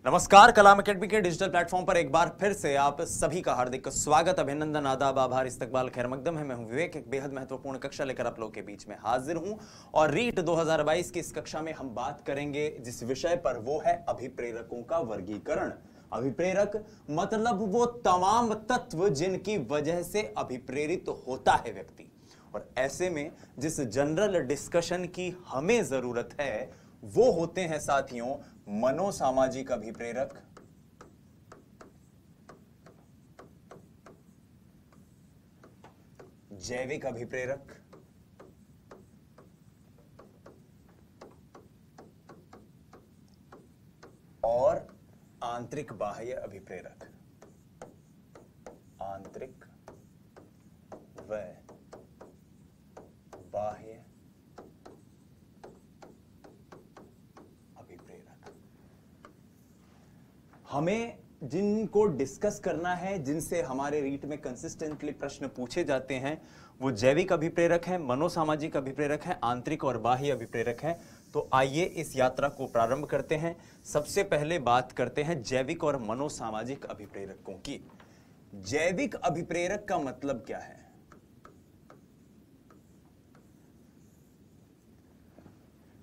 नमस्कार, कलाम एकेडमी के digital platform पर एक बार फिर से आप सभी का हार्दिक स्वागत, अभिनंदन, आदाब, आभार, इस्तकबाल, खैर मकदम है। मैं हूं विवेक, एक बेहद महत्वपूर्ण कक्षा लेकर आप लोगों के बीच में हाजिर हूं और रीट 2022 की इस कक्षा में हम बात करेंगे जिस विषय पर, वो है अभिप्रेरकों का वर्गीकरण। अभिप्रेरक मतलब वो तमाम तत्व जिनकी वजह से अभिप्रेरित होता है व्यक्ति। और ऐसे में जिस जनरल डिस्कशन की हमें जरूरत है वो होते हैं साथियों मनोसामाजिक अभिप्रेरक, जैविक अभिप्रेरक और आंतरिक बाह्य अभिप्रेरक। आंतरिक व बाह्य अभिप्रेरक। हमें जिनको डिस्कस करना है, जिनसे हमारे रीट में कंसिस्टेंटली प्रश्न पूछे जाते हैं, वो जैविक अभिप्रेरक है, मनोसामाजिक अभिप्रेरक है, आंतरिक और बाह्य अभिप्रेरक है। तो आइए इस यात्रा को प्रारंभ करते हैं। सबसे पहले बात करते हैं जैविक और मनोसामाजिक अभिप्रेरकों की। जैविक अभिप्रेरक का मतलब क्या है?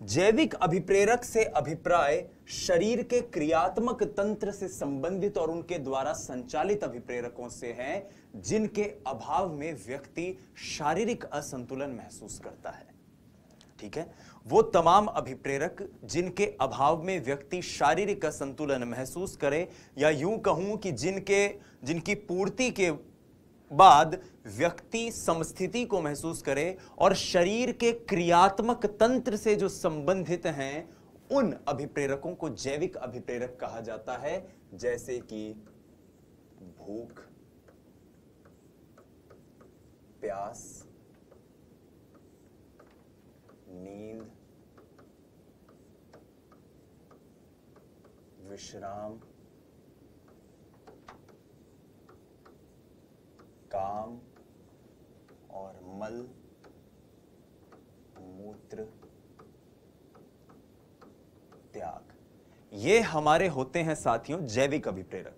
जैविक अभिप्रेरक से अभिप्राय शरीर के क्रियात्मक तंत्र से संबंधित और उनके द्वारा संचालित अभिप्रेरकों से है, जिनके अभाव में व्यक्ति शारीरिक असंतुलन महसूस करता है। ठीक है, वो तमाम अभिप्रेरक जिनके अभाव में व्यक्ति शारीरिक असंतुलन महसूस करे, या यूं कहूं कि जिनकी पूर्ति के बाद व्यक्ति समस्थिति को महसूस करे और शरीर के क्रियात्मक तंत्र से जो संबंधित हैं, उन अभिप्रेरकों को जैविक अभिप्रेरक कहा जाता है। जैसे कि भूख, प्यास, नींद, विश्राम, काम और मल, मूत्र, त्याग, ये हमारे होते हैं साथियों जैविक अभिप्रेरक।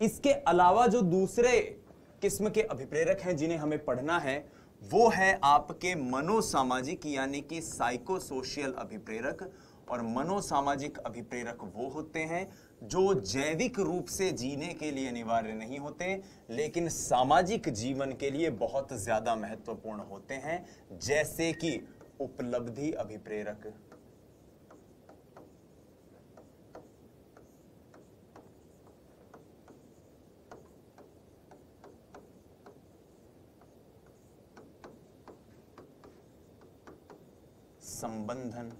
इसके अलावा जो दूसरे किस्म के अभिप्रेरक हैं जिन्हें हमें पढ़ना है, वो है आपके मनोसामाजिक यानी कि साइकोसोशियल अभिप्रेरक। और मनोसामाजिक अभिप्रेरक वो होते हैं जो जैविक रूप से जीने के लिए अनिवार्य नहीं होते, लेकिन सामाजिक जीवन के लिए बहुत ज्यादा महत्वपूर्ण होते हैं। जैसे कि उपलब्धि अभिप्रेरक, संबंधन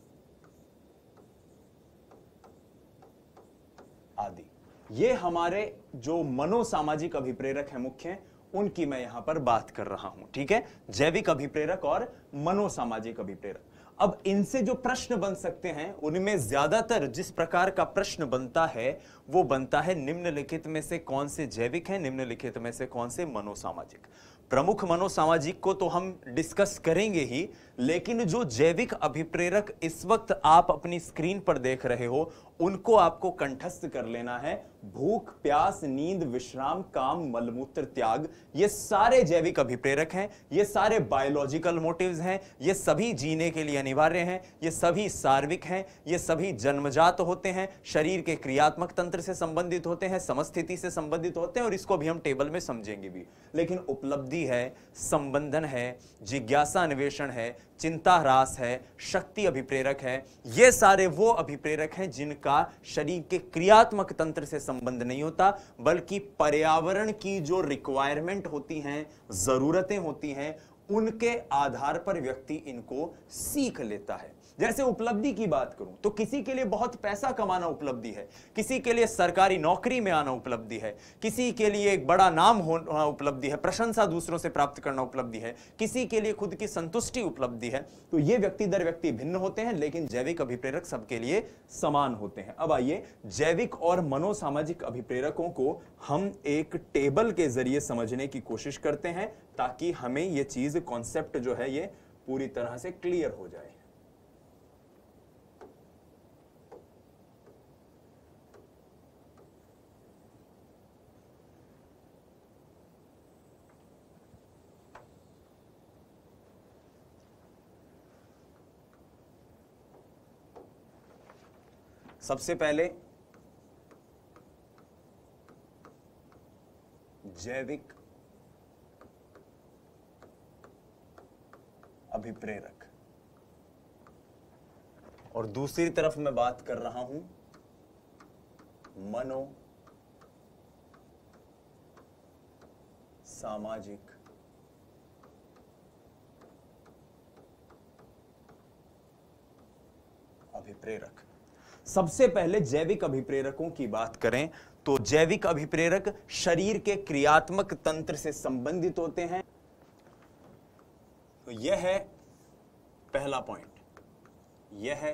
आदि। ये हमारे जो मनोसामाजिक अभिप्रेरक हैं मुख्य, उनकी मैं यहां पर बात कर रहा हूं। ठीक है, जैविक अभिप्रेरक और मनोसामाजिक अभिप्रेरक। अब इनसे जो प्रश्न बन सकते हैं, उनमें ज्यादातर जिस प्रकार का प्रश्न बनता है वो बनता है निम्नलिखित में से कौन से जैविक हैं, निम्नलिखित में से कौन से मनोसामाजिक। प्रमुख मनोसामाजिक को तो हम डिस्कस करेंगे ही, लेकिन जो जैविक अभिप्रेरक इस वक्त आप अपनी स्क्रीन पर देख रहे हो, उनको आपको कंठस्थ कर लेना है। भूख, प्यास, नींद, विश्राम, काम, मलमूत्र, त्याग, ये सारे जैविक अभिप्रेरक हैं। ये सारे बायोलॉजिकल मोटिव्स हैं। ये सभी जीने के लिए अनिवार्य हैं। ये सभी सार्विक हैं। ये सभी जन्मजात होते हैं, शरीर के क्रियात्मक तंत्र से संबंधित होते हैं, समस्थिति से संबंधित होते हैं, और इसको भी हम टेबल में समझेंगे भी। लेकिन उपलब्धि है, संबंधन है, जिज्ञासा अन्वेषण है, चिंता ह्रास है, शक्ति अभिप्रेरक है, ये सारे वो अभिप्रेरक हैं जिनका शरीर के क्रियात्मक तंत्र से संबंध नहीं होता, बल्कि पर्यावरण की जो रिक्वायरमेंट होती हैं, जरूरतें होती हैं, उनके आधार पर व्यक्ति इनको सीख लेता है। जैसे उपलब्धि की बात करूं तो किसी के लिए बहुत पैसा कमाना उपलब्धि है, किसी के लिए सरकारी नौकरी में आना उपलब्धि है, किसी के लिए एक बड़ा नाम होना उपलब्धि है, प्रशंसा दूसरों से प्राप्त करना उपलब्धि है, किसी के लिए खुद की संतुष्टि उपलब्धि है। तो ये व्यक्ति दर व्यक्ति भिन्न होते हैं, लेकिन जैविक अभिप्रेरक सबके लिए समान होते हैं। अब आइए जैविक और मनोसामाजिक अभिप्रेरकों को हम एक टेबल के जरिए समझने की कोशिश करते हैं, ताकि हमें ये चीज, कॉन्सेप्ट जो है ये पूरी तरह से क्लियर हो जाए। सबसे पहले जैविक अभिप्रेरक, और दूसरी तरफ मैं बात कर रहा हूं मनो सामाजिक अभिप्रेरक। सबसे पहले जैविक अभिप्रेरकों की बात करें तो जैविक अभिप्रेरक शरीर के क्रियात्मक तंत्र से संबंधित होते हैं। तो यह है पहला पॉइंट, यह है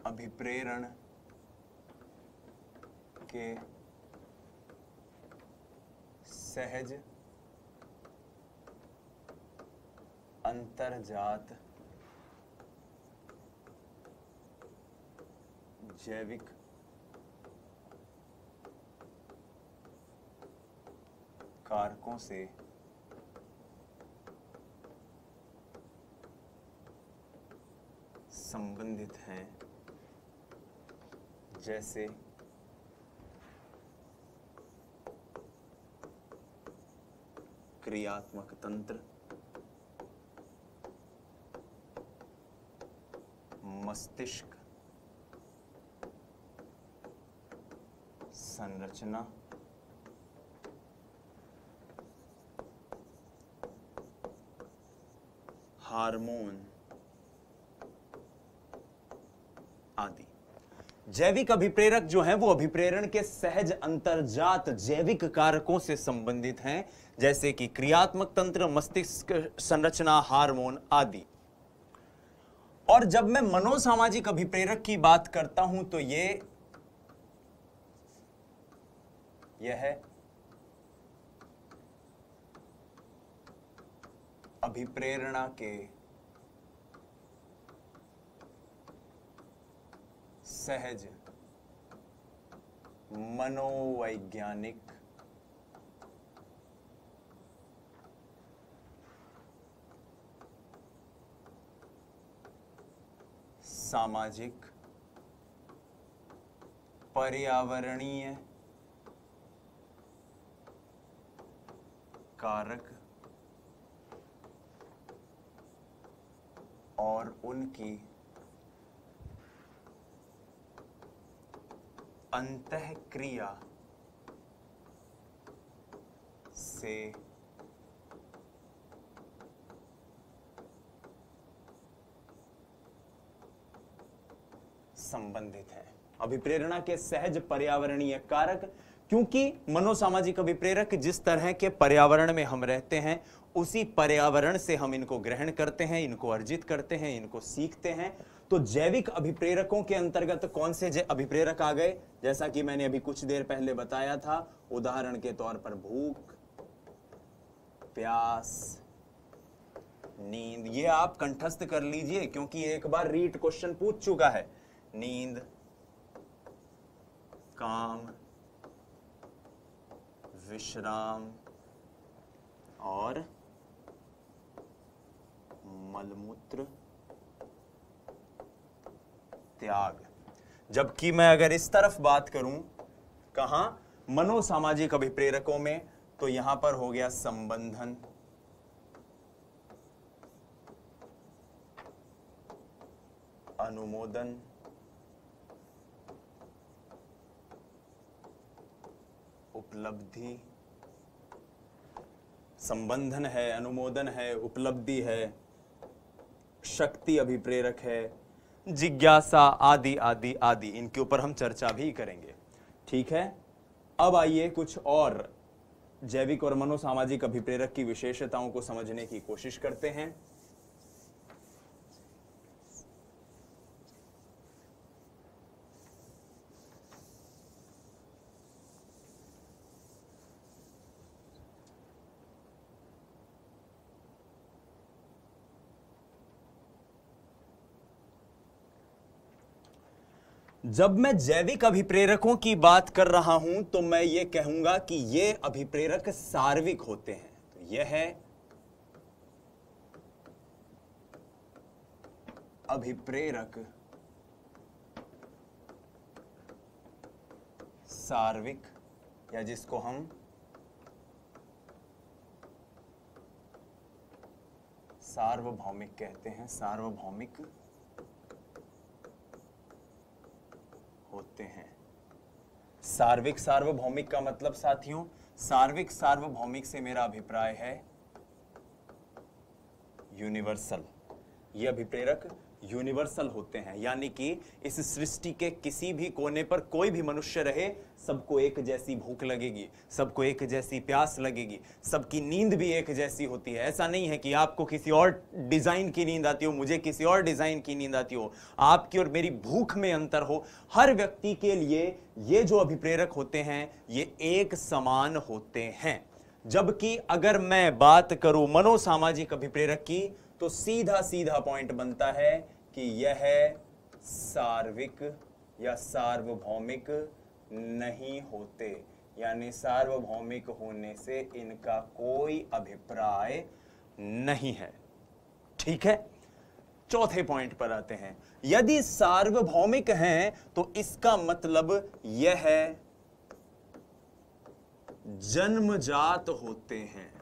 अभिप्रेरण के सहज अंतर्जात जैविक कारकों से संबंधित हैं, जैसे क्रियात्मक तंत्र, मस्तिष्क संरचना, हार्मोन आदि। जैविक अभिप्रेरक जो हैं वो अभिप्रेरण के सहज अंतर्जात जैविक कारकों से संबंधित हैं, जैसे कि क्रियात्मक तंत्र, मस्तिष्क संरचना, हार्मोन आदि। और जब मैं मनोसामाजिक अभिप्रेरक की बात करता हूं तो यह है अभिप्रेरणा के सहज मनोवैज्ञानिक सामाजिक पर्यावरणीय कारक और उनकी अंतःक्रिया से संबंधित है। अभिप्रेरणा के सहज पर्यावरणीय कारक, क्योंकि मनोसामाजिक अभिप्रेरक जिस तरह के पर्यावरण में हम रहते हैं उसी पर्यावरण से हम इनको ग्रहण करते हैं, इनको अर्जित करते हैं, इनको सीखते हैं। तो जैविक अभिप्रेरकों के अंतर्गत कौन से अभिप्रेरक आ गए, जैसा कि मैंने अभी कुछ देर पहले बताया था, उदाहरण के तौर पर भूख, प्यास, नींद। ये आप कंठस्थ कर लीजिए क्योंकि एक बार रीट क्वेश्चन पूछ चुका है। नींद, काम, विश्राम और मलमूत्र त्याग। जबकि मैं अगर इस तरफ बात करूं, कहां, मनोसामाजिक अभिप्रेरकों में, तो यहां पर हो गया संबंधन, अनुमोदन, उपलब्धि। संबंधन है, अनुमोदन है, उपलब्धि है, शक्ति अभिप्रेरक है, जिज्ञासा आदि आदि आदि। इनके ऊपर हम चर्चा भी करेंगे। ठीक है, अब आइए कुछ और जैविक और मनोसामाजिक अभिप्रेरक की विशेषताओं को समझने की कोशिश करते हैं। जब मैं जैविक अभिप्रेरकों की बात कर रहा हूं तो मैं ये कहूंगा कि ये अभिप्रेरक सार्विक होते हैं। तो यह है अभिप्रेरक सार्विक, या जिसको हम सार्वभौमिक कहते हैं, सार्वभौमिक होते हैं। सार्विक सार्वभौमिक का मतलब साथियों, सार्विक सार्वभौमिक से मेरा अभिप्राय है यूनिवर्सल। ये अभिप्रेरक यूनिवर्सल होते हैं, यानी कि इस सृष्टि के किसी भी कोने पर कोई भी मनुष्य रहे, सबको एक जैसी भूख लगेगी, सबको एक जैसी प्यास लगेगी, सबकी नींद भी एक जैसी होती है। ऐसा नहीं है कि आपको किसी और डिजाइन की नींद आती हो, मुझे किसी और डिजाइन की नींद आती हो, आपकी और मेरी भूख में अंतर हो। हर व्यक्ति के लिए ये जो अभिप्रेरक होते हैं ये एक समान होते हैं। जबकि अगर मैं बात करूं मनोसामाजिक अभिप्रेरक की, तो सीधा सीधा पॉइंट बनता है कि यह सार्विक या सार्वभौमिक नहीं होते, यानी सार्वभौमिक होने से इनका कोई अभिप्राय नहीं है। ठीक है, चौथे पॉइंट पर आते हैं। यदि सार्वभौमिक हैं तो इसका मतलब यह जन्मजात होते हैं।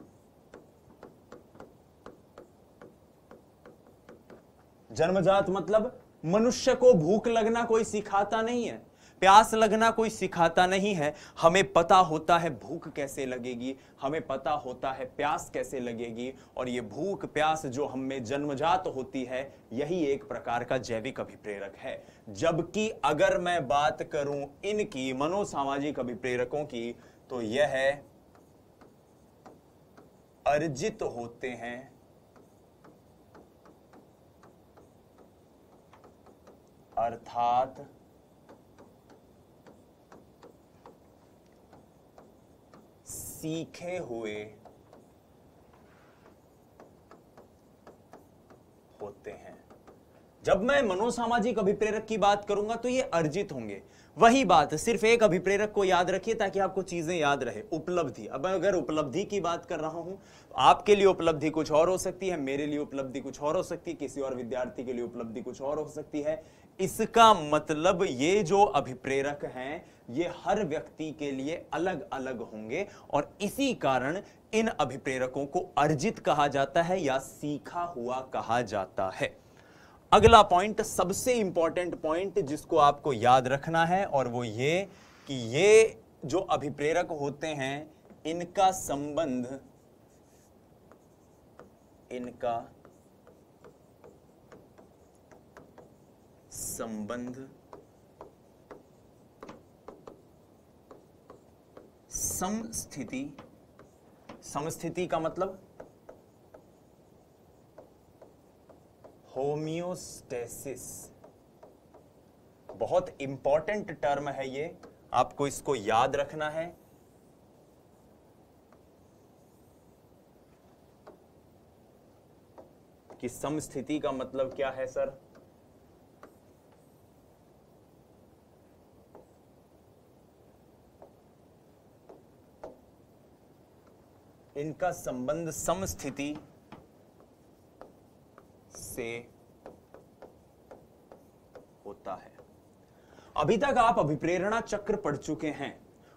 जन्मजात मतलब मनुष्य को भूख लगना कोई सिखाता नहीं है, प्यास लगना कोई सिखाता नहीं है। हमें पता होता है भूख कैसे लगेगी, हमें पता होता है प्यास कैसे लगेगी, और ये भूख प्यास जो हम में जन्मजात होती है, यही एक प्रकार का जैविक अभिप्रेरक है। जबकि अगर मैं बात करूं इनकी मनोसामाजिक अभिप्रेरकों की, तो यह अर्जित होते हैं, अर्थात सीखे हुए होते हैं। जब मैं मनोसामाजिक अभिप्रेरक की बात करूंगा तो ये अर्जित होंगे। वही बात, सिर्फ एक अभिप्रेरक को याद रखिए ताकि आपको चीजें याद रहे। उपलब्धि, अब अगर उपलब्धि की बात कर रहा हूं, आपके लिए उपलब्धि कुछ और हो सकती है, मेरे लिए उपलब्धि कुछ और हो सकती है, किसी और विद्यार्थी के लिए उपलब्धि कुछ और हो सकती है। इसका मतलब ये जो अभिप्रेरक हैं ये हर व्यक्ति के लिए अलग अलग होंगे, और इसी कारण इन अभिप्रेरकों को अर्जित कहा जाता है या सीखा हुआ कहा जाता है। अगला पॉइंट, सबसे इंपॉर्टेंट पॉइंट जिसको आपको याद रखना है, और वो ये कि ये जो अभिप्रेरक होते हैं इनका संबंध समस्थिति का मतलब होमियोस्टेसिस। बहुत इंपॉर्टेंट टर्म है ये, आपको इसको याद रखना है। कि समस्थिति का मतलब क्या है सर? इनका संबंध समस्थिति से होता है। अभी तक आप अभिप्रेरणा चक्र पढ़ चुके हैं,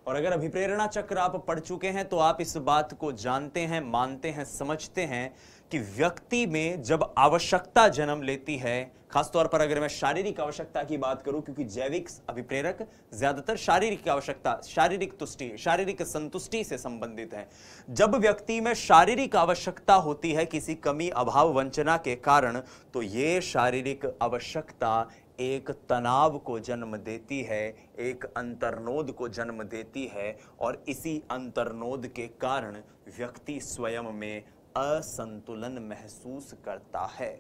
और अगर अभिप्रेरणा चक्र आप पढ़ चुके हैं तो आप इस बात को जानते हैं, मानते हैं, समझते हैं कि व्यक्ति में जब आवश्यकता जन्म लेती है, खासतौर पर अगर मैं शारीरिक आवश्यकता की बात करूं, क्योंकि जैविक अभिप्रेरक ज्यादातर शारीरिक आवश्यकता, शारीरिक तुष्टि, शारीरिक संतुष्टि से संबंधित है। जब व्यक्ति में शारीरिक आवश्यकता होती है किसी कमी, अभाव, वंचना के कारण, तो ये शारीरिक आवश्यकता एक तनाव को जन्म देती है, एक अंतर्नोद को जन्म देती है, और इसी अंतर्नोद के कारण व्यक्ति स्वयं में असंतुलन महसूस करता है।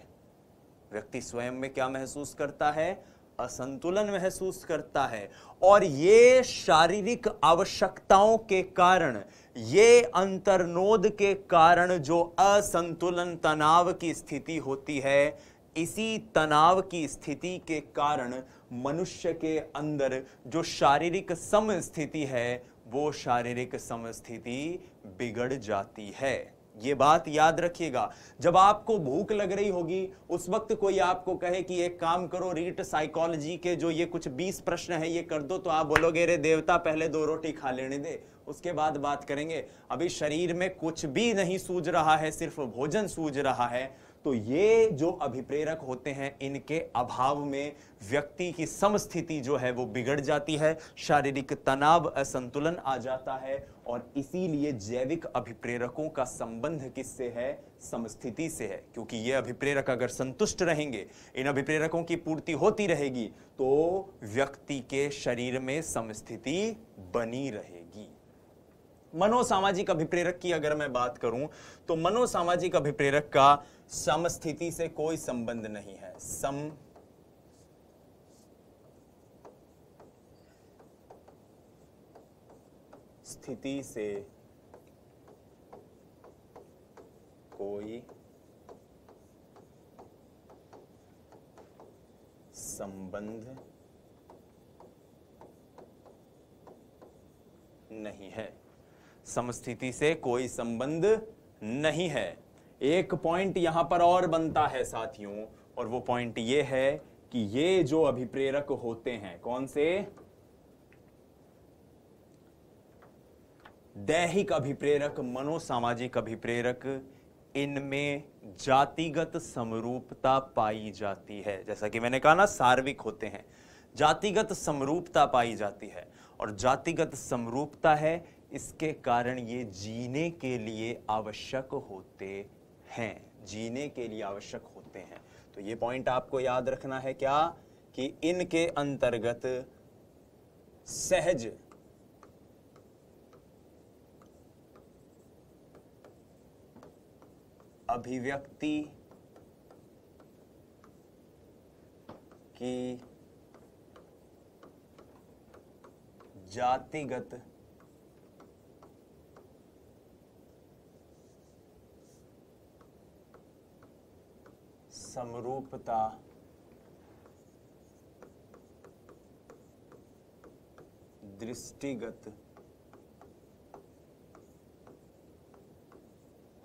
व्यक्ति स्वयं में क्या महसूस करता है? असंतुलन महसूस करता है। और ये शारीरिक आवश्यकताओं के कारण, ये अंतर्नोद के कारण जो असंतुलन, तनाव की स्थिति होती है, इसी तनाव की स्थिति के कारण मनुष्य के अंदर जो शारीरिक समस्थिति है, वो शारीरिक समस्थिति बिगड़ जाती है। ये बात याद रखिएगा। जब आपको भूख लग रही होगी उस वक्त कोई आपको कहे कि एक काम करो, रीट साइकोलॉजी के जो ये कुछ 20 प्रश्न है ये कर दो, तो आप बोलोगे रे देवता पहले 2 रोटी खा लेने दे, उसके बाद बात करेंगे। अभी शरीर में कुछ भी नहीं सूझ रहा है, सिर्फ भोजन सूझ रहा है। तो ये जो अभिप्रेरक होते हैं इनके अभाव में व्यक्ति की समस्थिति जो है वो बिगड़ जाती है, शारीरिक तनाव, असंतुलन आ जाता है। और इसीलिए जैविक अभिप्रेरकों का संबंध किससे है? समस्थिति से है। क्योंकि ये अभिप्रेरक अगर संतुष्ट रहेंगे, इन अभिप्रेरकों की पूर्ति होती रहेगी, तो व्यक्ति के शरीर में समस्थिति बनी रहेगी। मनोसामाजिक अभिप्रेरक की अगर मैं बात करूं तो मनोसामाजिक अभिप्रेरक का समस्थिति से कोई संबंध नहीं है। स्थिति से कोई संबंध नहीं है। समस्थिति से कोई संबंध नहीं है। एक पॉइंट यहां पर और बनता है साथियों, और वो पॉइंट ये है कि ये जो अभिप्रेरक होते हैं, कौन से? दैहिक अभिप्रेरक, मनोसामाजिक अभिप्रेरक, इनमें जातिगत समरूपता पाई जाती है। जैसा कि मैंने कहा ना, सार्विक होते हैं, जातिगत समरूपता पाई जाती है। और जातिगत समरूपता है, इसके कारण ये जीने के लिए आवश्यक होते हैं, जीने के लिए आवश्यक होते हैं। तो ये पॉइंट आपको याद रखना है क्या, कि इनके अंतर्गत सहज अभिव्यक्ति की जातिगत समरूपता दृष्टिगत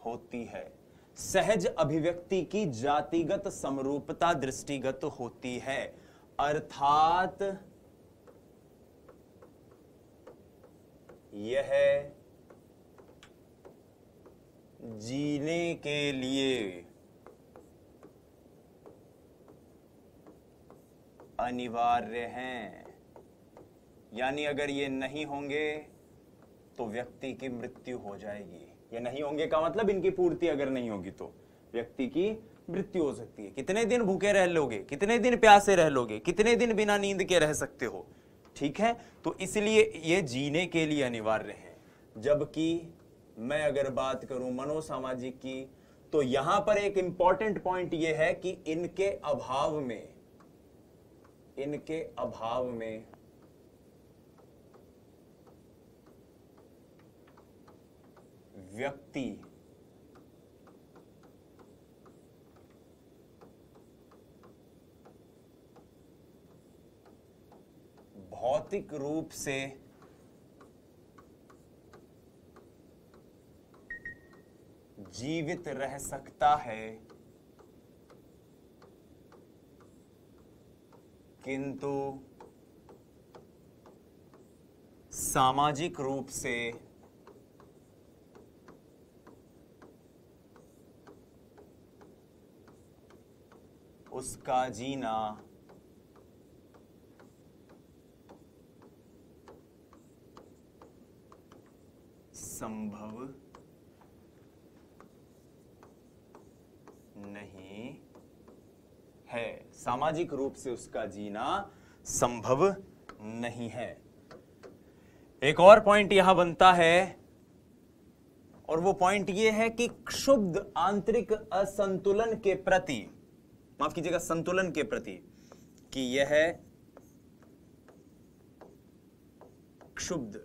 होती है। सहज अभिव्यक्ति की जातिगत समरूपता दृष्टिगत होती है, अर्थात यह जीने के लिए अनिवार्य हैं। यानी अगर ये नहीं होंगे तो व्यक्ति की मृत्यु हो जाएगी। ये नहीं होंगे का मतलब इनकी पूर्ति अगर नहीं होगी तो व्यक्ति की मृत्यु हो सकती है। कितने दिन भूखे रह लोगे, कितने दिन प्यासे रह लोगे, कितने दिन बिना नींद के रह सकते हो? ठीक है, तो इसलिए ये जीने के लिए अनिवार्य है। जबकि मैं अगर बात करूं मनोसामाजिक की, तो यहां पर एक इंपॉर्टेंट पॉइंट यह है कि इनके अभाव में व्यक्ति भौतिक रूप से जीवित रह सकता है, किंतु सामाजिक रूप से उसका जीना संभव नहीं है। सामाजिक रूप से उसका जीना संभव नहीं है। एक और पॉइंट यहां बनता है, और वो पॉइंट ये है कि क्षुब्ध आंतरिक असंतुलन के प्रति, माफ कीजिएगा, संतुलन के प्रति, कि यह क्षुब्ध,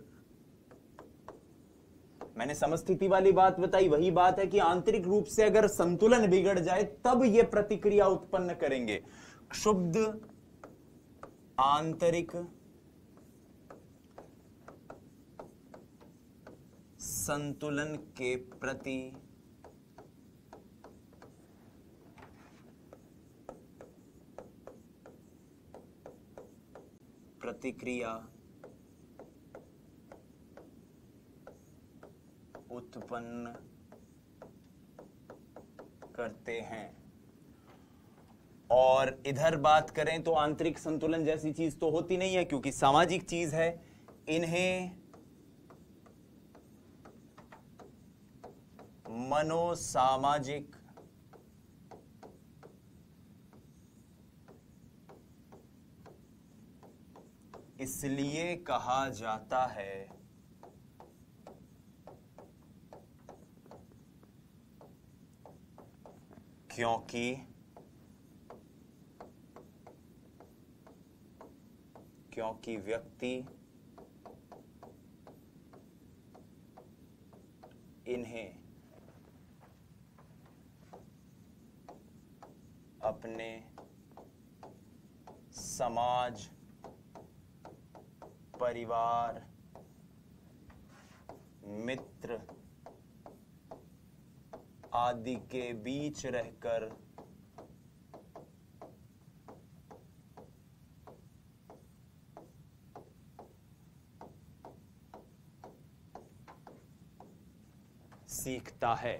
मैंने समस्थिति वाली बात बताई, वही बात है कि आंतरिक रूप से अगर संतुलन बिगड़ जाए तब ये प्रतिक्रिया उत्पन्न करेंगे। क्षुब्ध आंतरिक संतुलन के प्रति प्रतिक्रिया उत्पन्न करते हैं। और इधर बात करें तो आंतरिक संतुलन जैसी चीज तो होती नहीं है, क्योंकि सामाजिक चीज है। इन्हें मनोसामाजिक इसलिए कहा जाता है क्योंकि व्यक्ति इन्हें अपने समाज, परिवार, मित्र आदि के बीच रहकर सीखता है।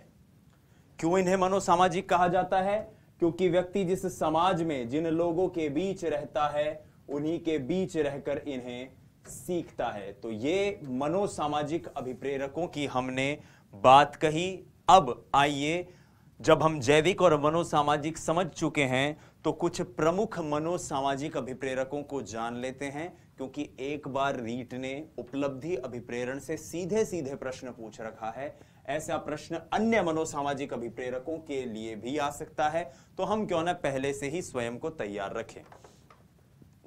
क्यों इन्हें मनोसामाजिक कहा जाता है? क्योंकि व्यक्ति जिस समाज में जिन लोगों के बीच रहता है उन्हीं के बीच रहकर इन्हें सीखता है। तो ये मनोसामाजिक अभिप्रेरकों की हमने बात कही। अब आइए, जब हम जैविक और मनोसामाजिक समझ चुके हैं तो कुछ प्रमुख मनोसामाजिक अभिप्रेरकों को जान लेते हैं, क्योंकि एक बार रीट ने उपलब्धि अभिप्रेरण से सीधे सीधे प्रश्न पूछ रखा है। ऐसा प्रश्न अन्य मनोसामाजिक अभिप्रेरकों के लिए भी आ सकता है, तो हम क्यों ना पहले से ही स्वयं को तैयार रखें।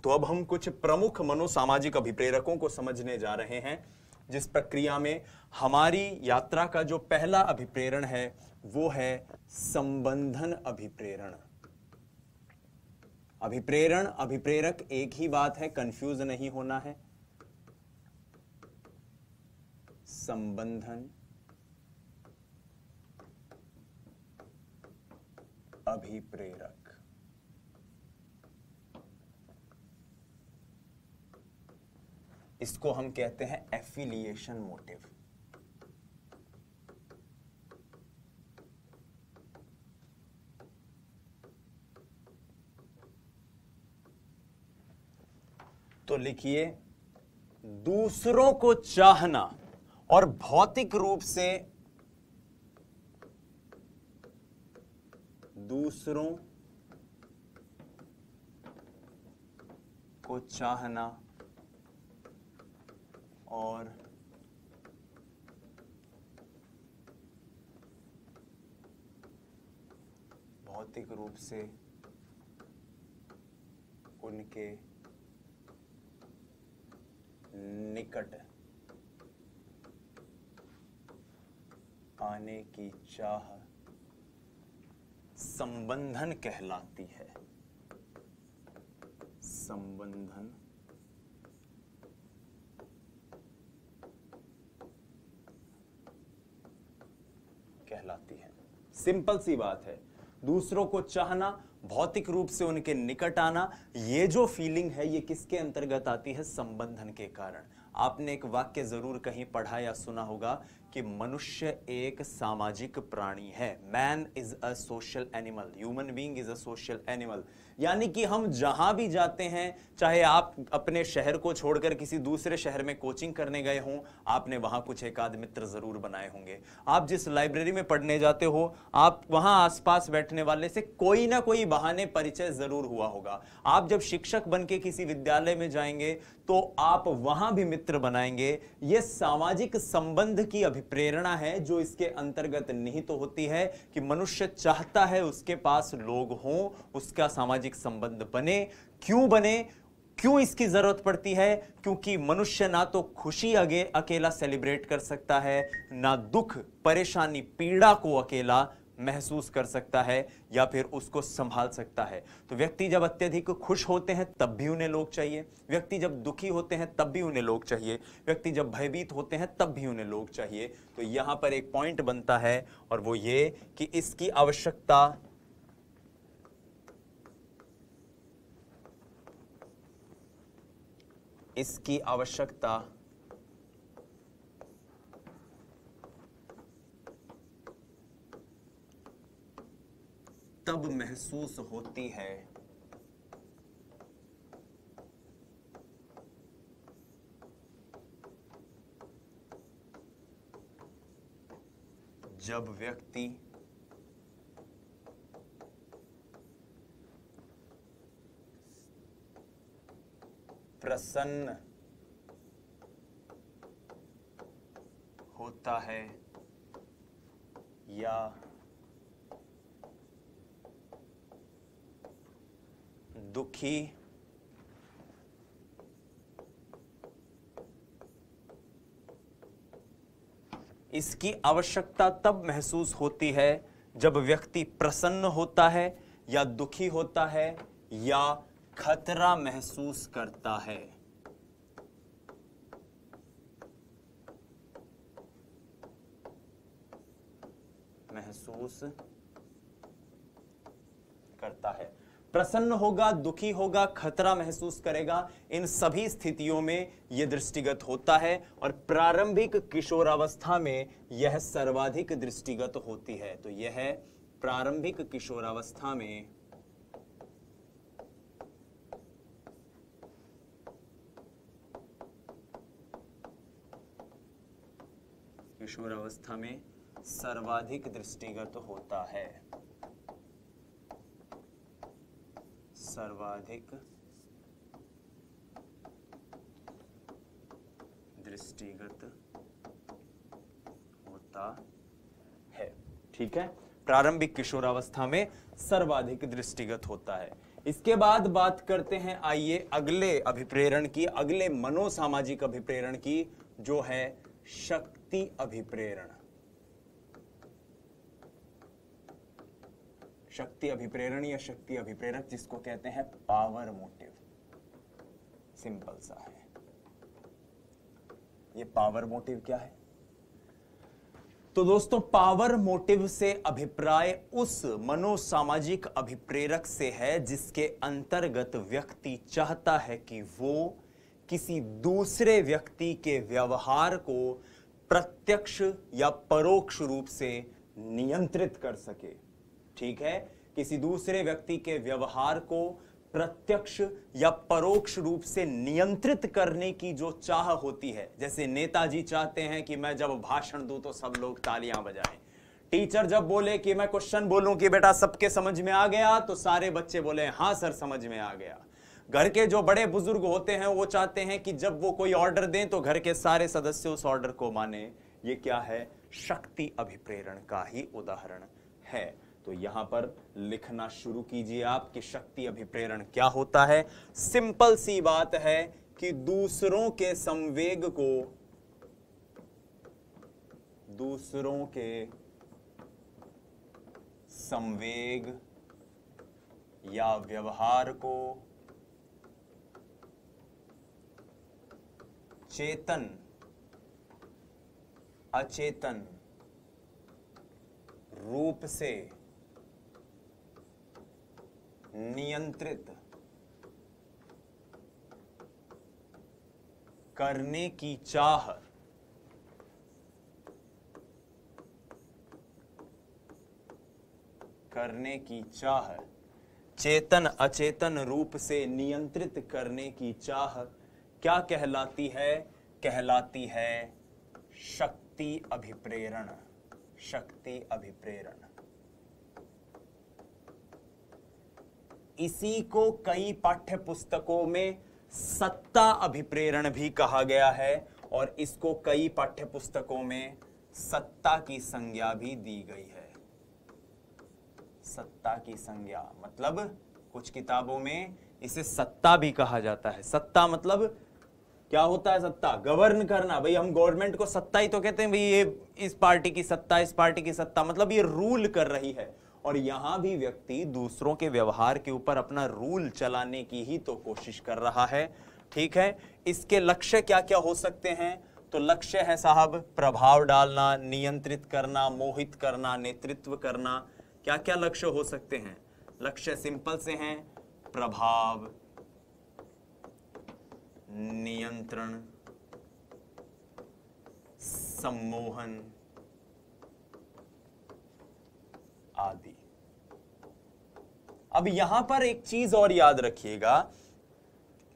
तो अब हम कुछ प्रमुख मनोसामाजिक अभिप्रेरकों को समझने जा रहे हैं, जिस प्रक्रिया में हमारी यात्रा का जो पहला अभिप्रेरण है वो है संबंधन अभिप्रेरण। अभिप्रेरण, अभिप्रेरक एक ही बात है, कंफ्यूज नहीं होना है। संबंधन अभिप्रेरक, इसको हम कहते हैं एफिलिएशन मोटिव। तो लिखिए, दूसरों को चाहना और भौतिक रूप से दूसरों को चाहना और भौतिक रूप से उनके निकट आने की चाह संबंधन कहलाती है। संबंधन कहलाती है। सिंपल सी बात है, दूसरों को चाहना, भौतिक रूप से उनके निकट आना, ये जो फीलिंग है ये किसके अंतर्गत आती है? संबंधन के कारण। आपने एक वाक्य जरूर कहीं पढ़ा या सुना होगा कि मनुष्य एक सामाजिक प्राणी है। Man is a social animal, human being is a social animal. यानी कि हम जहां भी जाते हैं, चाहे आप अपने शहर को छोड़कर किसी दूसरे शहर में कोचिंग करने गए हों, आपने वहां कुछ एक आध मित्र जरूर बनाए होंगे। आप जिस लाइब्रेरी में पढ़ने जाते हो, आप वहां आसपास बैठने वाले से कोई ना कोई बहाने परिचय जरूर हुआ होगा। आप जब शिक्षक बन के किसी विद्यालय में जाएंगे तो आप वहां भी मित्र बनाएंगे। यह सामाजिक संबंध की अभिप्रेरणा है जो इसके अंतर्गत निहित तो होती है कि मनुष्य चाहता है उसके पास लोग हों, उसका सामाजिक संबंध बने। क्यों बने, क्यों इसकी जरूरत पड़ती है? क्योंकि मनुष्य ना तो खुशी अकेला सेलिब्रेट कर सकता है, ना दुख, परेशानी, पीड़ा को अकेला महसूस कर सकता है या फिर उसको संभाल सकता है। तो व्यक्ति जब अत्यधिक खुश होते हैं तब भी उन्हें लोग चाहिए, व्यक्ति जब दुखी होते हैं तब भी उन्हें लोग चाहिए, व्यक्ति जब भयभीत होते हैं तब भी उन्हें लोग चाहिए। तो यहां पर एक पॉइंट बनता है और वो ये कि इसकी आवश्यकता इसकी आवश्यकता तब महसूस होती है जब व्यक्ति प्रसन्न होता है या दुखी इसकी आवश्यकता तब महसूस होती है जब व्यक्ति प्रसन्न होता है या दुखी होता है या खतरा महसूस करता है। महसूस करता है, प्रसन्न होगा, दुखी होगा, खतरा महसूस करेगा, इन सभी स्थितियों में यह दृष्टिगत होता है और प्रारंभिक किशोरावस्था में यह सर्वाधिक दृष्टिगत होती है। तो यह प्रारंभिक किशोरावस्था में सर्वाधिक दृष्टिगत होता है। सर्वाधिक दृष्टिगत होता है। ठीक है, प्रारंभिक किशोरावस्था में सर्वाधिक दृष्टिगत होता है। इसके बाद बात करते हैं, आइए अगले अभिप्रेरण की, अगले मनोसामाजिक अभिप्रेरण की, जो है शक्ति अभिप्रेरण। शक्ति अभिप्रेरण या शक्ति अभिप्रेरक, जिसको कहते हैं पावर मोटिव। सिंपल सा है। ये पावर मोटिव क्या है? तो दोस्तों, पावर मोटिव से अभिप्राय उस मनोसामाजिक अभिप्रेरक से है जिसके अंतर्गत व्यक्ति चाहता है कि वो किसी दूसरे व्यक्ति के व्यवहार को प्रत्यक्ष या परोक्ष रूप से नियंत्रित कर सके। ठीक है, किसी दूसरे व्यक्ति के व्यवहार को प्रत्यक्ष या परोक्ष रूप से नियंत्रित करने की जो चाह होती है। जैसे नेताजी चाहते हैं कि मैं जब भाषण दूं तो सब लोग तालियां बजाएं। टीचर जब बोले कि मैं क्वेश्चन बोलूं कि बेटा सबके समझ में आ गया, तो सारे बच्चे बोले हां सर समझ में आ गया। घर के जो बड़े बुजुर्ग होते हैं वो चाहते हैं कि जब वो कोई ऑर्डर दें तो घर के सारे सदस्य उस ऑर्डर को माने। ये क्या है? शक्ति अभिप्रेरण का ही उदाहरण है। तो यहां पर लिखना शुरू कीजिए आप कि शक्ति अभिप्रेरण क्या होता है। सिंपल सी बात है कि दूसरों के संवेग को, दूसरों के संवेग या व्यवहार को चेतन अचेतन रूप से नियंत्रित करने की चाह चेतन अचेतन रूप से नियंत्रित करने की चाह क्या कहलाती है? कहलाती है शक्ति अभिप्रेरण। शक्ति अभिप्रेरण। इसी को कई पाठ्य पुस्तकों में सत्ता अभिप्रेरण भी कहा गया है और इसको कई पाठ्य पुस्तकों में सत्ता की संज्ञा भी दी गई है। सत्ता की संज्ञा मतलब कुछ किताबों में इसे सत्ता भी कहा जाता है। सत्ता मतलब क्या होता है? सत्ता गवर्न करना। भाई हम गवर्नमेंट को सत्ता ही तो कहते हैं, भाई ये इस पार्टी की सत्ता, इस पार्टी की सत्ता, मतलब ये रूल कर रही है। और यहां भी व्यक्ति दूसरों के व्यवहार के ऊपर अपना रूल चलाने की ही तो कोशिश कर रहा है। ठीक है, इसके लक्ष्य क्या क्या हो सकते हैं? तो लक्ष्य है साहब प्रभाव डालना, नियंत्रित करना, मोहित करना, नेतृत्व करना। क्या क्या लक्ष्य हो सकते हैं? लक्ष्य सिंपल से हैं, प्रभाव, नियंत्रण, सम्मोहन आदि। अब यहां पर एक चीज और याद रखिएगा,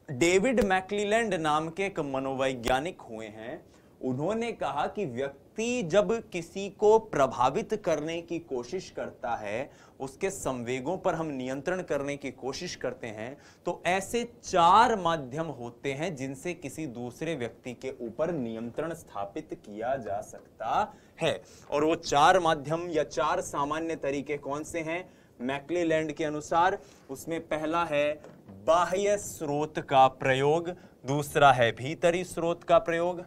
डेविड मैक्लीलैंड नाम के एक मनोवैज्ञानिक हुए हैं, उन्होंने कहा कि व्यक्ति जब किसी को प्रभावित करने की कोशिश करता है, उसके संवेगों पर हम नियंत्रण करने की कोशिश करते हैं, तो ऐसे 4 माध्यम होते हैं जिनसे किसी दूसरे व्यक्ति के ऊपर नियंत्रण स्थापित किया जा सकता है। और वो 4 माध्यम या 4 सामान्य तरीके कौन से हैं मैक्लीलैंड के अनुसार? उसमें पहला है बाह्य स्रोत का प्रयोग, दूसरा है भीतरी स्रोत का प्रयोग,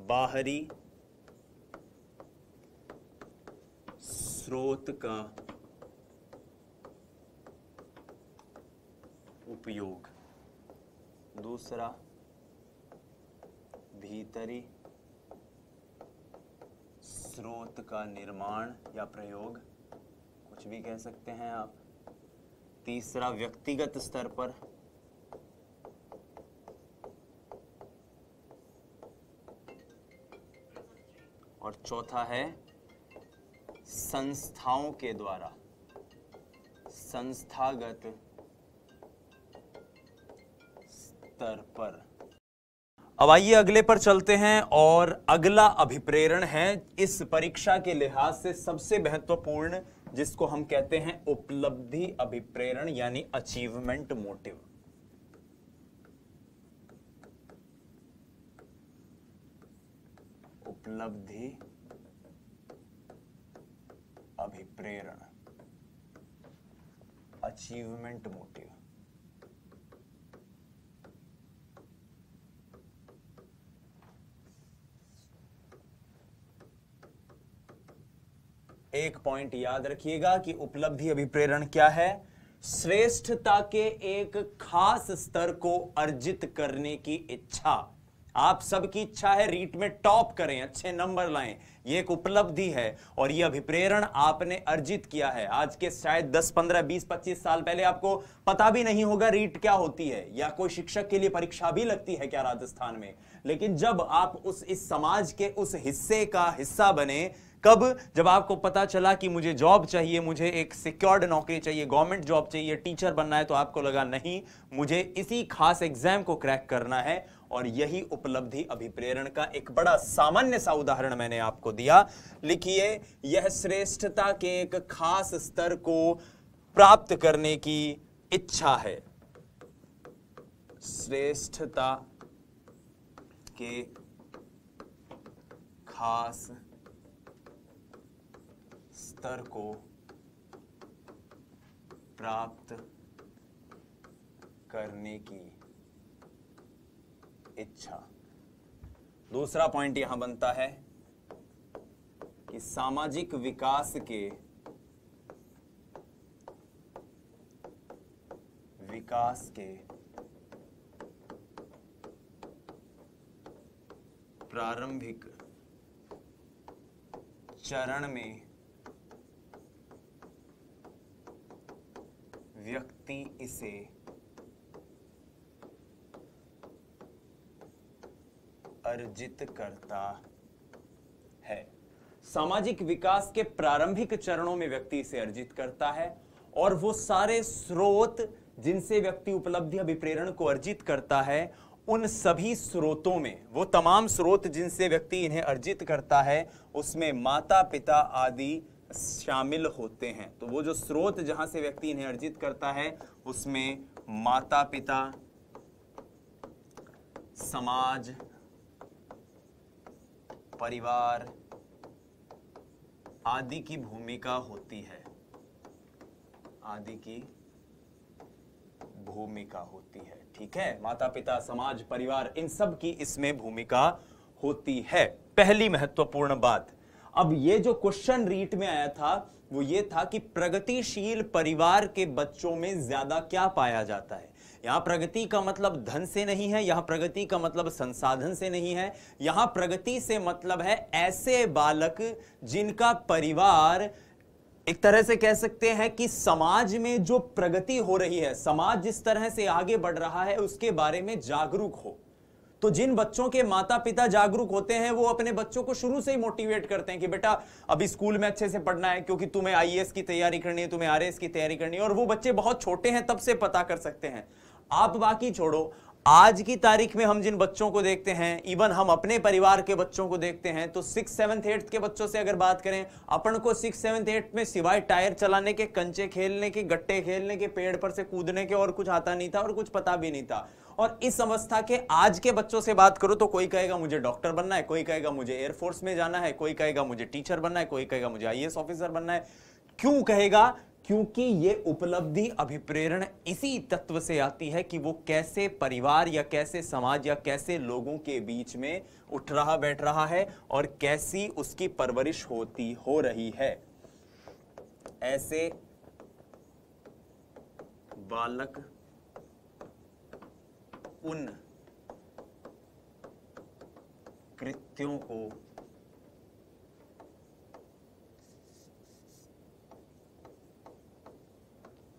बाहरी स्रोत का उपयोग, दूसरा भीतरी स्रोत का निर्माण या प्रयोग, कुछ भी कह सकते हैं आप, तीसरा व्यक्तिगत स्तर पर, और चौथा है संस्थाओं के द्वारा, संस्थागत स्तर पर। अब आइए अगले पर चलते हैं, और अगला अभिप्रेरण है इस परीक्षा के लिहाज से सबसे महत्वपूर्ण, जिसको हम कहते हैं उपलब्धि अभिप्रेरण यानी अचीवमेंट मोटिव। उपलब्धि अभिप्रेरण, अचीवमेंट मोटिव। एक पॉइंट याद रखिएगा कि उपलब्धि अभिप्रेरण क्या है? श्रेष्ठता के एक खास स्तर को अर्जित करने की इच्छा। आप सबकी इच्छा है रीट में टॉप करें, अच्छे नंबर लाएं, ये एक उपलब्धि है, और ये अभिप्रेरण आपने अर्जित किया है। आज के शायद 10, 15, 20, 25 साल पहले आपको पता भी नहीं होगा रीट क्या होती है, या कोई शिक्षक के लिए परीक्षा भी लगती है क्या राजस्थान में। लेकिन जब आप इस समाज के उस हिस्से का हिस्सा बने, कब? जब आपको पता चला कि मुझे जॉब चाहिए, मुझे एक सिक्योर्ड नौकरी चाहिए, गवर्नमेंट जॉब चाहिए, टीचर बनना है, तो आपको लगा नहीं, मुझे इसी खास एग्जाम को क्रैक करना है। और यही उपलब्धि अभिप्रेरण का एक बड़ा सामान्य सा उदाहरण मैंने आपको दिया। लिखिए, यह श्रेष्ठता के एक खास स्तर को प्राप्त करने की इच्छा है। श्रेष्ठता के खास स्तर को प्राप्त करने की इच्छा। दूसरा पॉइंट यहां बनता है कि सामाजिक विकास के प्रारंभिक चरण में व्यक्ति इसे अर्जित करता है। सामाजिक विकास के प्रारंभिक चरणों में व्यक्ति इसे अर्जित करता है, और वो सारे स्रोत जिनसे व्यक्ति उपलब्धि अभिप्रेरण को अर्जित करता है, उन सभी स्रोतों में, वो तमाम स्रोत जिनसे व्यक्ति इन्हें अर्जित करता है, उसमें माता पिता आदि शामिल होते हैं। तो वो जो स्रोत जहां से व्यक्ति इन्हें अर्जित करता है, उसमें माता पिता, समाज, परिवार आदि की भूमिका होती है, आदि की भूमिका होती है। ठीक है, माता पिता, समाज, परिवार, इन सब की इसमें भूमिका होती है। पहली महत्वपूर्ण बात। अब ये जो क्वेश्चन रीट में आया था वो ये था कि प्रगतिशील परिवार के बच्चों में ज्यादा क्या पाया जाता है। यहां प्रगति का मतलब धन से नहीं है, यहां प्रगति का मतलब संसाधन से नहीं है, यहां प्रगति से मतलब है ऐसे बालक जिनका परिवार एक तरह से कह सकते हैं कि समाज में जो प्रगति हो रही है, समाज जिस तरह से आगे बढ़ रहा है, उसके बारे में जागरूक हो। तो जिन बच्चों के माता पिता जागरूक होते हैं वो अपने बच्चों को शुरू से ही मोटिवेट करते हैं कि बेटा अभी स्कूल में अच्छे से पढ़ना है, क्योंकि तुम्हें आईएएस की तैयारी करनी है, तुम्हें आरएएस की तैयारी करनी है। और वो बच्चे बहुत छोटे हैं तब से पता कर सकते हैं। आप बाकी छोड़ो, आज की तारीख में हम जिन बच्चों को देखते हैं, इवन हम अपने परिवार के बच्चों को देखते हैं, तो 6th 7th 8th के बच्चों से अगर बात करें, अपन को 6th 7th 8th में सिवाय टायर चलाने के, कंचे खेलने के, गट्टे खेलने के, पेड़ पर से कूदने के और कुछ आता नहीं था और कुछ पता भी नहीं था। और इस अवस्था के आज के बच्चों से बात करो तो कोई कहेगा मुझे डॉक्टर बनना है, कोई कहेगा मुझे एयरफोर्स में जाना है, कोई कहेगा मुझे टीचर बनना है, कोई कहेगा मुझे आईएएस ऑफिसर बनना है। क्यों कहेगा? क्योंकि ये उपलब्धि, अभिप्रेरण इसी तत्व से आती है कि वो कैसे परिवार या कैसे समाज या कैसे लोगों के बीच में उठ रहा बैठ रहा है और कैसी उसकी परवरिश हो रही है। ऐसे बालक उन कृत्यों को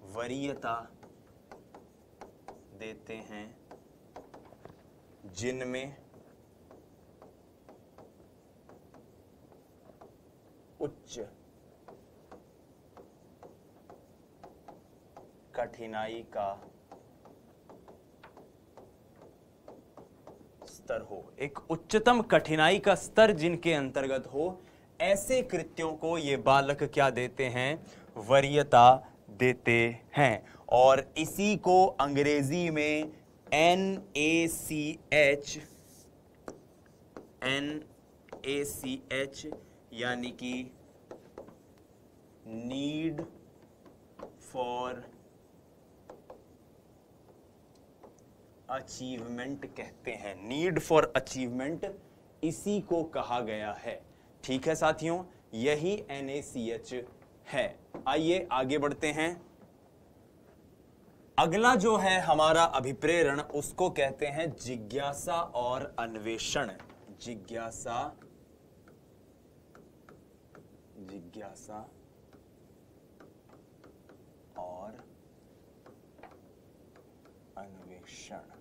वरीयता देते हैं जिनमें उच्च कठिनाई का स्तर हो। एक उच्चतम कठिनाई का स्तर जिनके अंतर्गत हो, ऐसे कृत्यों को ये बालक क्या देते हैं? वरीयता देते हैं। और इसी को अंग्रेजी में NACH यानी कि नीड फॉर अचीवमेंट कहते हैं। नीड फॉर अचीवमेंट इसी को कहा गया है। ठीक है साथियों, यही NACH है। आइए आगे बढ़ते हैं। अगला जो है हमारा अभिप्रेरण, उसको कहते हैं जिज्ञासा और अन्वेषण। जिज्ञासा और अन्वेषण।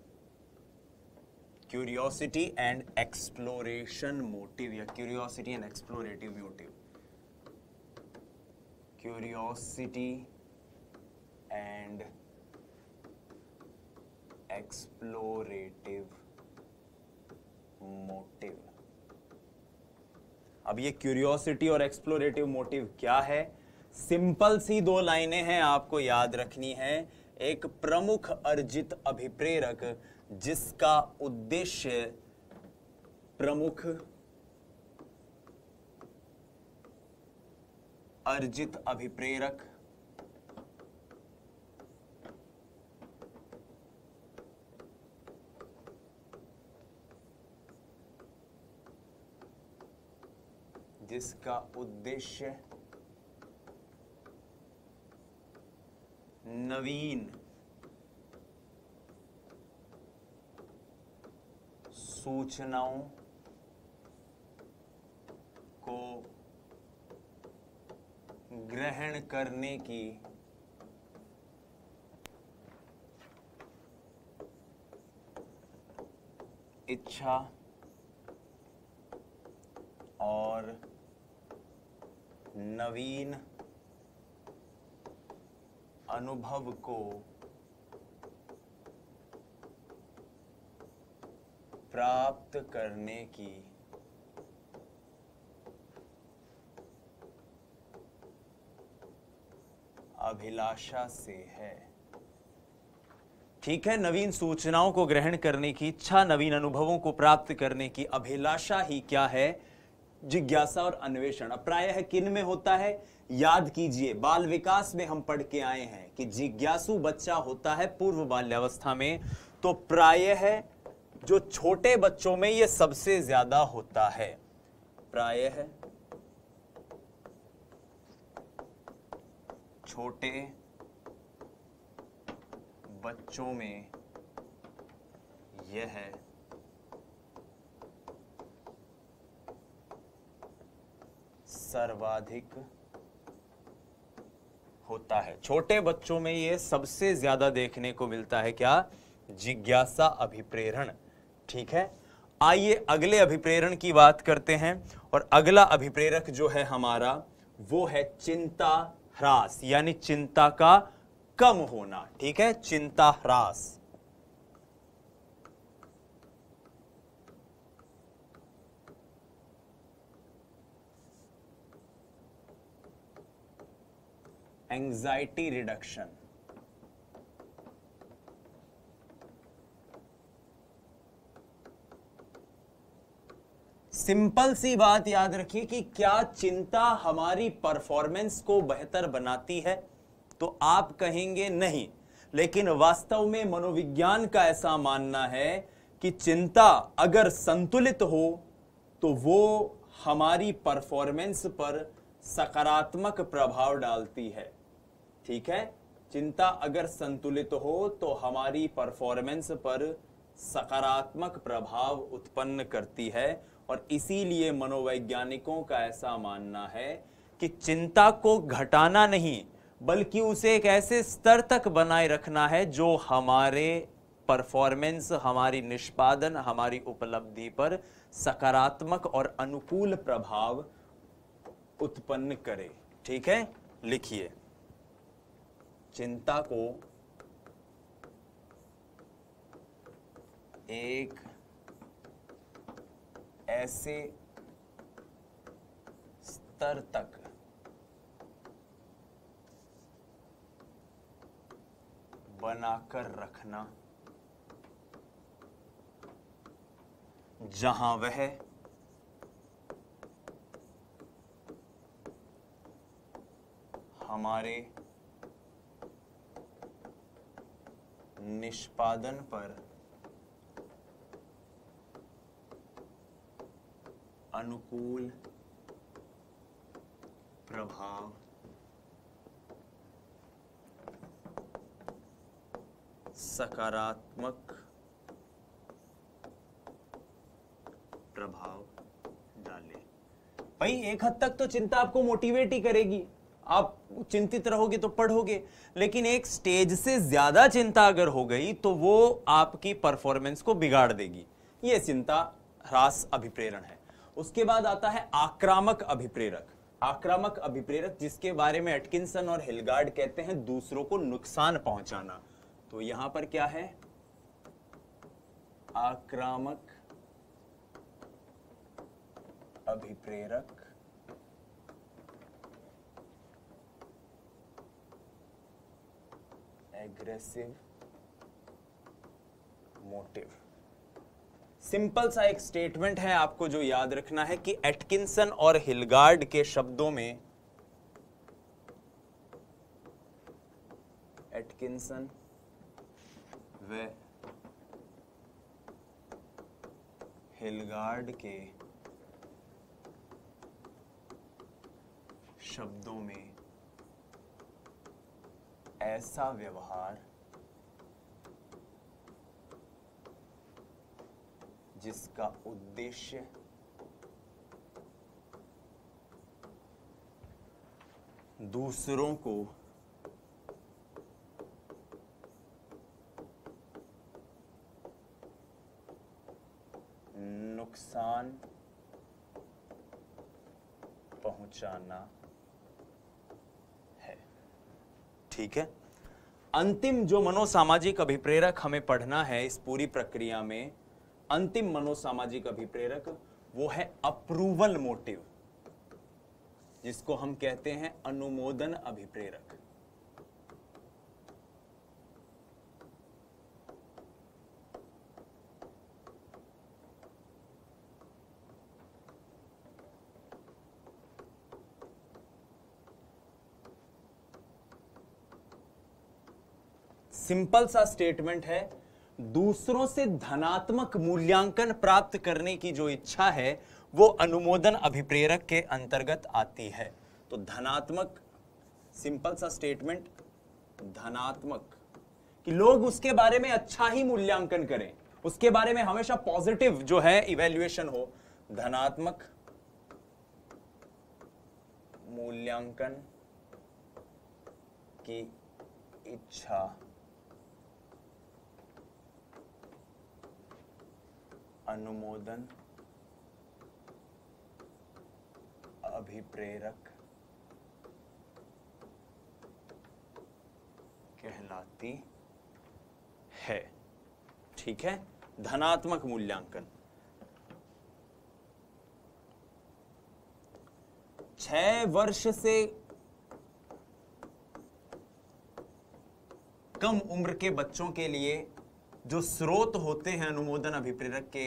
क्यूरियोसिटी एंड एक्सप्लोरेशन मोटिव या curiosity and explorative motive. Curiosity and explorative motive. अब ये क्यूरियोसिटी और एक्सप्लोरेटिव मोटिव क्या है? सिंपल सी दो लाइनें हैं, आपको याद रखनी है। एक प्रमुख अर्जित अभिप्रेरक जिसका उद्देश्य प्रमुख अर्जित अभिप्रेरक जिसका उद्देश्य नवीन सूचनाओं को ग्रहण करने की इच्छा और नवीन अनुभव को प्राप्त करने की अभिलाषा से है। ठीक है, नवीन सूचनाओं को ग्रहण करने की इच्छा, नवीन अनुभवों को प्राप्त करने की अभिलाषा ही क्या है? जिज्ञासा और अन्वेषण। अब प्रायः किन में होता है? याद कीजिए, बाल विकास में हम पढ़ के आए हैं कि जिज्ञासु बच्चा होता है पूर्व बाल्यावस्था में, तो प्रायः जो छोटे बच्चों में यह सबसे ज्यादा होता है। प्रायः छोटे बच्चों में यह सर्वाधिक होता है। छोटे बच्चों में ये सबसे ज्यादा देखने को मिलता है, क्या? जिज्ञासा अभिप्रेरण। ठीक है, आइए अगले अभिप्रेरण की बात करते हैं। और अगला अभिप्रेरक जो है हमारा, वो है चिंता ह्रास, यानी चिंता का कम होना। ठीक है, चिंता ह्रास। Anxiety reduction. सिंपल सी बात याद रखिए कि क्या चिंता हमारी परफॉर्मेंस को बेहतर बनाती है? तो आप कहेंगे नहीं, लेकिन वास्तव में मनोविज्ञान का ऐसा मानना है कि चिंता अगर संतुलित हो तो वो हमारी परफॉर्मेंस पर सकारात्मक प्रभाव डालती है। ठीक है, चिंता अगर संतुलित हो तो हमारी परफॉर्मेंस पर सकारात्मक प्रभाव उत्पन्न करती है। और इसीलिए मनोवैज्ञानिकों का ऐसा मानना है कि चिंता को घटाना नहीं, बल्कि उसे एक ऐसे स्तर तक बनाए रखना है जो हमारे परफॉर्मेंस, हमारी निष्पादन, हमारी उपलब्धि पर सकारात्मक और अनुकूल प्रभाव उत्पन्न करे। ठीक है, लिखिए, चिंता को एक ऐसे स्तर तक बनाकर रखना जहां वह हमारे निष्पादन पर अनुकूल प्रभाव सकारात्मक प्रभाव डाले। भाई एक हद तक तो चिंता आपको मोटिवेट ही करेगी, आप चिंतित रहोगे तो पढ़ोगे, लेकिन एक स्टेज से ज्यादा चिंता अगर हो गई तो वो आपकी परफॉर्मेंस को बिगाड़ देगी। ये चिंता ह्रास अभिप्रेरण है। उसके बाद आता है आक्रामक अभिप्रेरक। आक्रामक अभिप्रेरक जिसके बारे में एटकिंसन और हिलगार्ड कहते हैं दूसरों को नुकसान पहुंचाना। तो यहां पर क्या है? आक्रामक अभिप्रेरक एग्रेसिव मोटिव। सिंपल सा एक स्टेटमेंट है, आपको जो याद रखना है कि एटकिंसन और हिलगार्ड के शब्दों में, एटकिंसन व हिलगार्ड के शब्दों में ऐसा व्यवहार जिसका उद्देश्य दूसरों को नुकसान पहुंचाना है। ठीक है, अंतिम जो मनोसामाजिक अभिप्रेरक हमें पढ़ना है इस पूरी प्रक्रिया में, अंतिम मनोसामाजिक अभिप्रेरक वो है अप्रूवल मोटिव, जिसको हम कहते हैं अनुमोदन अभिप्रेरक। सिंपल सा स्टेटमेंट है, दूसरों से धनात्मक मूल्यांकन प्राप्त करने की जो इच्छा है वो अनुमोदन अभिप्रेरक के अंतर्गत आती है। तो धनात्मक, सिंपल सा स्टेटमेंट, धनात्मक, कि लोग उसके बारे में अच्छा ही मूल्यांकन करें, उसके बारे में हमेशा पॉजिटिव जो है इवैल्यूएशन हो। धनात्मक मूल्यांकन की इच्छा अनुमोदन अभिप्रेरक कहलाती है। ठीक है, धनात्मक मूल्यांकन। 6 वर्ष से कम उम्र के बच्चों के लिए जो स्रोत होते हैं अनुमोदन अभिप्रेरक के,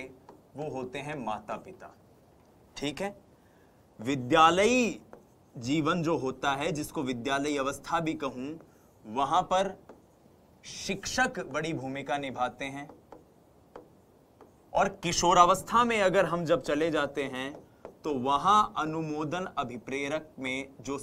वो होते हैं माता पिता। ठीक है, विद्यालयी जीवन जो होता है, जिसको विद्यालयी अवस्था भी कहूं, वहां पर शिक्षक बड़ी भूमिका निभाते हैं। और किशोरावस्था में अगर हम जब चले जाते हैं तो वहां अनुमोदन अभिप्रेरक में जो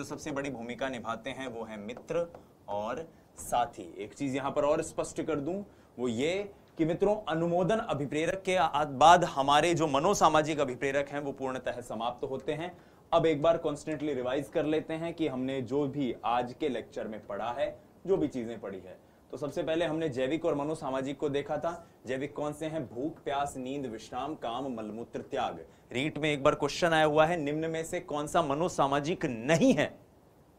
सबसे बड़ी भूमिका निभाते हैं वो है मित्र और साथी। एक चीज यहां पर और स्पष्ट कर दूं, वो ये कि मित्रों, अनुमोदन अभिप्रेरक के बाद हमारे जो मनोसामाजिक अभिप्रेरक हैं वो पूर्णतः समाप्त होते हैं। अब एक बार कॉन्स्टेंटली रिवाइज कर लेते हैं कि हमने जो भी आज के लेक्चर में पढ़ा है, जो भी चीजें पढ़ी है। तो सबसे पहले हमने जैविक और मनोसामाजिक को देखा था। जैविक कौन से हैं? भूख, प्यास, नींद, विश्राम, काम, मलमूत्र, त्याग। रीट में एक बार क्वेश्चन आया हुआ है, निम्न में से कौन सा मनोसामाजिक नहीं है?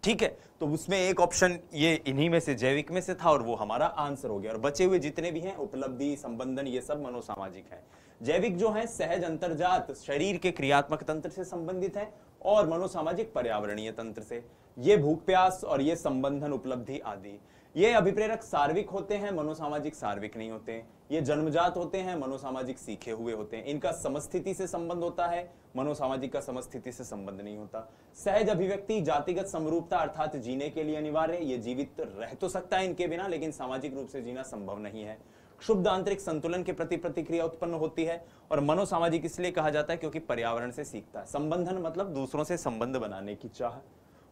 ठीक है, तो उसमें एक ऑप्शन ये इन्हीं में से जैविक में से था और वो हमारा आंसर हो गया। और बचे हुए जितने भी हैं, उपलब्धि, संबंधन, ये सब मनोसामाजिक हैं। जैविक जो है सहज अंतर्जात, शरीर के क्रियात्मक तंत्र से संबंधित है, और मनोसामाजिक पर्यावरणीय तंत्र से। ये भूख प्यास और ये संबंधन, उपलब्धि आदि। ये अभिप्रेरक सार्विक होते हैं, मनोसामाजिक सार्विक नहीं होते। ये जन्मजात होते हैं, मनोसामाजिक सीखे हुए होते हैं। इनका समस्थिति से संबंध होता है, मनोसामाजिक का समस्थिति से संबंध नहीं होता। सहज अभिव्यक्ति, जातिगत समरूपता अर्थात जीने के लिए अनिवार्य। ये जीवित रह तो सकता है इनके बिना, लेकिन सामाजिक रूप से जीना संभव नहीं है। क्षुब्ध आंतरिक संतुलन के प्रति प्रतिक्रिया उत्पन्न होती है। और मनोसामाजिक इसलिए कहा जाता है क्योंकि पर्यावरण से सीखता है। संबंधन मतलब दूसरों से संबंध बनाने की चाह।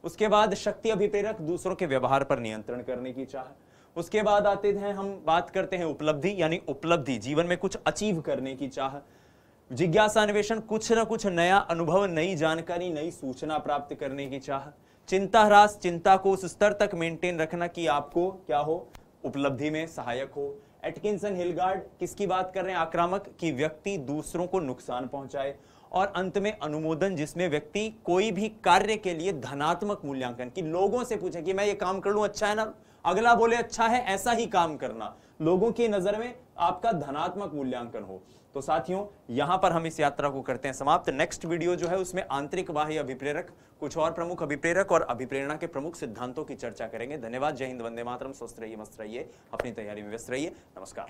उसके बाद शक्ति अभिप्रेरक, दूसरों के व्यवहार पर नियंत्रण करने की चाह। उसके बाद आते हैं, हम बात करते हैं उपलब्धि, यानी उपलब्धि, जीवन में कुछ अचीव करने की चाह। जिज्ञासा अन्वेषण, कुछ न कुछ नया अनुभव, नई जानकारी, नई सूचना प्राप्त करने की चाह। चिंता ह्रास, चिंता को उस स्तर तक मेंटेन रखना कि आपको क्या हो, उपलब्धि में सहायक हो। एटकिंसन हिलगार्ड किसकी बात कर रहे हैं? आक्रामक, कि व्यक्ति दूसरों को नुकसान पहुंचाए। और अंत में अनुमोदन, जिसमें व्यक्ति कोई भी कार्य के लिए धनात्मक मूल्यांकन, कि लोगों से पूछे कि मैं ये काम कर लूं, अच्छा है ना, अगला बोले अच्छा है, ऐसा ही काम करना, लोगों की नजर में आपका धनात्मक मूल्यांकन हो। तो साथियों, यहां पर हम इस यात्रा को करते हैं समाप्त। नेक्स्ट वीडियो जो है उसमें आंतरिक बाह्य अभिप्रेरक, कुछ और प्रमुख अभिप्रेरक और अभिप्रेरणा के प्रमुख सिद्धांतों की चर्चा करेंगे। धन्यवाद। जय हिंद, वंदे मातरम। स्वस्थ रहिए, मस्त रहिए, अपनी तैयारी में व्यस्त रहिए। नमस्कार।